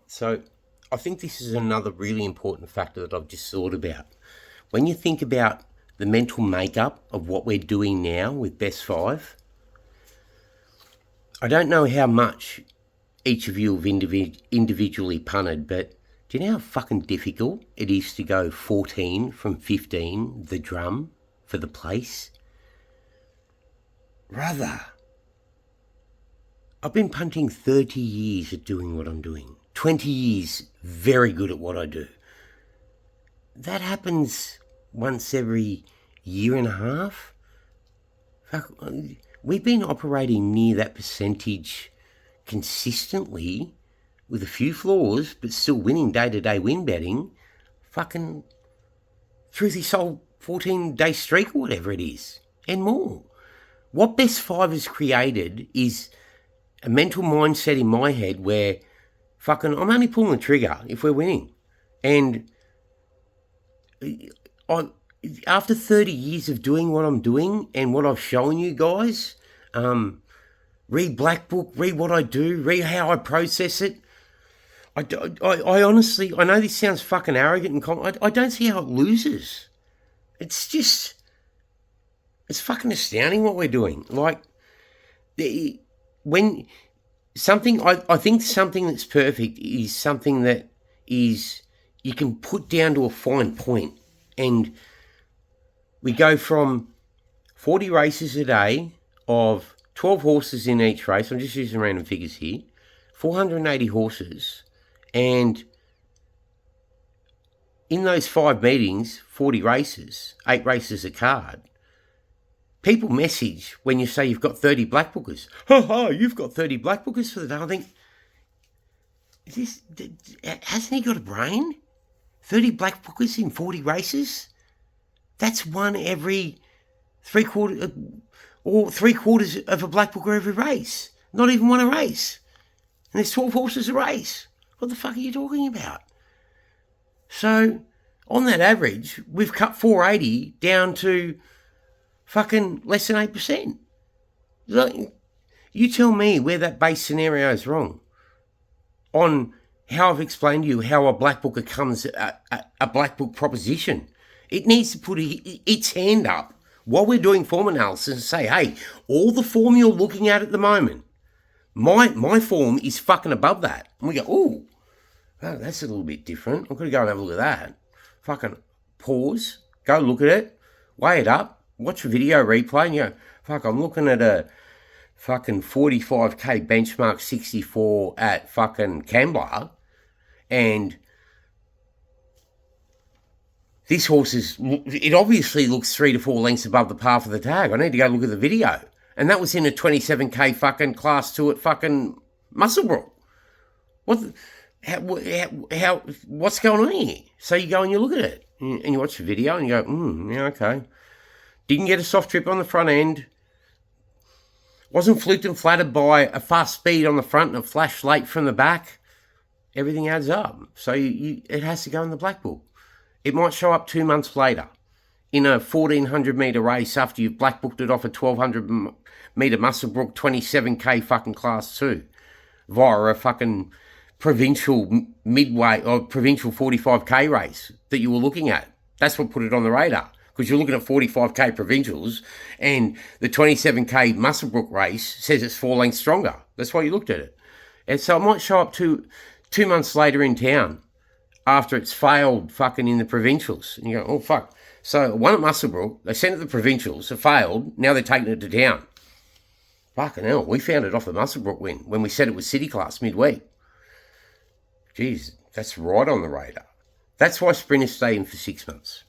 So I think this is another really important factor that I've just thought about. When you think about the mental makeup of what we're doing now with Best Five, I don't know how much each of you have individually punted, but do you know how fucking difficult it is to go 14 from 15, the drum, for the place? Brother, I've been punting 30 years at doing what I'm doing. 20 years very good at what I do. That happens once every year and a half. Fuck, we've been operating near that percentage consistently with a few flaws, but still winning day-to-day win betting, fucking through this whole 14-day streak or whatever it is, and more. What Best Five has created is a mental mindset in my head where fucking I'm only pulling the trigger if we're winning. And after 30 years of doing what I'm doing and what I've shown you guys, read Black Book, read what I do, read how I process it. I honestly, I know this sounds fucking arrogant and I don't see how it loses. It's just, it's fucking astounding what we're doing. Like, when something, I think something that's perfect is something that is, you can put down to a fine point. And we go from 40 races a day of 12 horses in each race. I'm just using random figures here. 480 horses. And in those 5 meetings, 40 races, 8 races a card, people message when you say you've got 30 black bookers. Ha ha, you've got 30 black bookers for the day. I think, hasn't he got a brain? 30 black bookers in 40 races? That's one every three-quarters of a black booker every race. Not even one a race. And there's 12 horses a race. What the fuck are you talking about? So, on that average, we've cut 480 down to fucking less than 8%. You tell me where that base scenario is wrong. On how I've explained to you how a black book becomes a black book proposition. It needs to put its hand up while we're doing form analysis and say, hey, all the form you're looking at the moment, my form is fucking above that. And we go, oh, that's a little bit different. I'm going to go and have a look at that. Fucking pause, go look at it, weigh it up, watch a video replay, and you go, fuck, I'm looking at a fucking 45k benchmark 64 at fucking Canberra, and this horse it obviously looks 3 to 4 lengths above the par for the tag. I need to go look at the video. And that was in a 27k fucking class 2 at fucking Musselbrook. What's going on here? So you go and you look at it, and you watch the video, and you go, yeah, okay. Didn't get a soft trip on the front end. Wasn't fluked and flattered by a fast speed on the front and a flash late from the back. Everything adds up. So it has to go in the black book. It might show up 2 months later in a 1,400 metre race after you've black booked it off a 1,200 metre Musselbrook 27k fucking class 2 via a fucking provincial midway or provincial 45k race that you were looking at. That's what put it on the radar, because you're looking at 45k provincials and the 27k Musselbrook race says it's 4 lengths stronger. That's why you looked at it. And so it might show up 2 months later in town after it's failed fucking in the provincials. And you go, oh, fuck. So one at Musselbrook, they sent it to the provincials, it failed, now they're taking it to town. Fucking hell, we found it off the Musselbrook win when we said it was city class midweek. Jeez, that's right on the radar. That's why sprinters stay in for 6 months.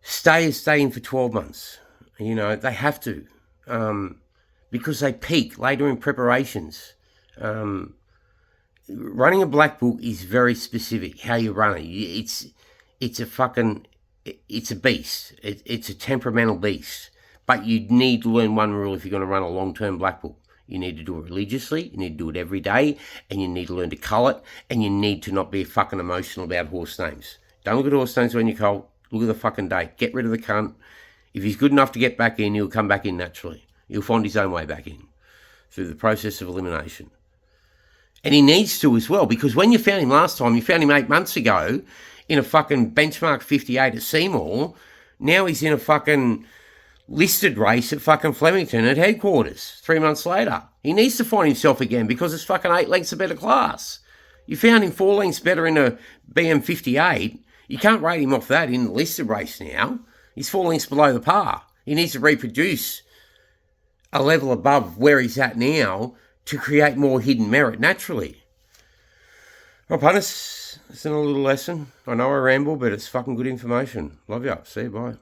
Stayers stay in for 12 months. You know, they have to, because they peak later in preparations. Running a black book is very specific, how you run it. It's a beast. It's a temperamental beast. But you need to learn one rule if you're going to run a long-term black book. You need to do it religiously, you need to do it every day, and you need to learn to cull it, and you need to not be fucking emotional about horse names. Don't look at horse names when you cull. Look at the fucking day. Get rid of the cunt. If he's good enough to get back in, he'll come back in naturally. He'll find his own way back in through the process of elimination. And he needs to as well, because when you found him last time, you found him 8 months ago in a fucking benchmark 58 at Seymour. Now he's in a fucking listed race at fucking Flemington at headquarters 3 months later. He needs to find himself again because it's fucking 8 lengths a better class. You found him 4 lengths better in a BM58. You can't rate him off that in the listed race now. He's 4 lengths below the par. He needs to reproduce a level above where he's at now to create more hidden merit naturally. Well, punters, it's a little lesson. I know I ramble, but it's fucking good information. Love ya. See you, bye.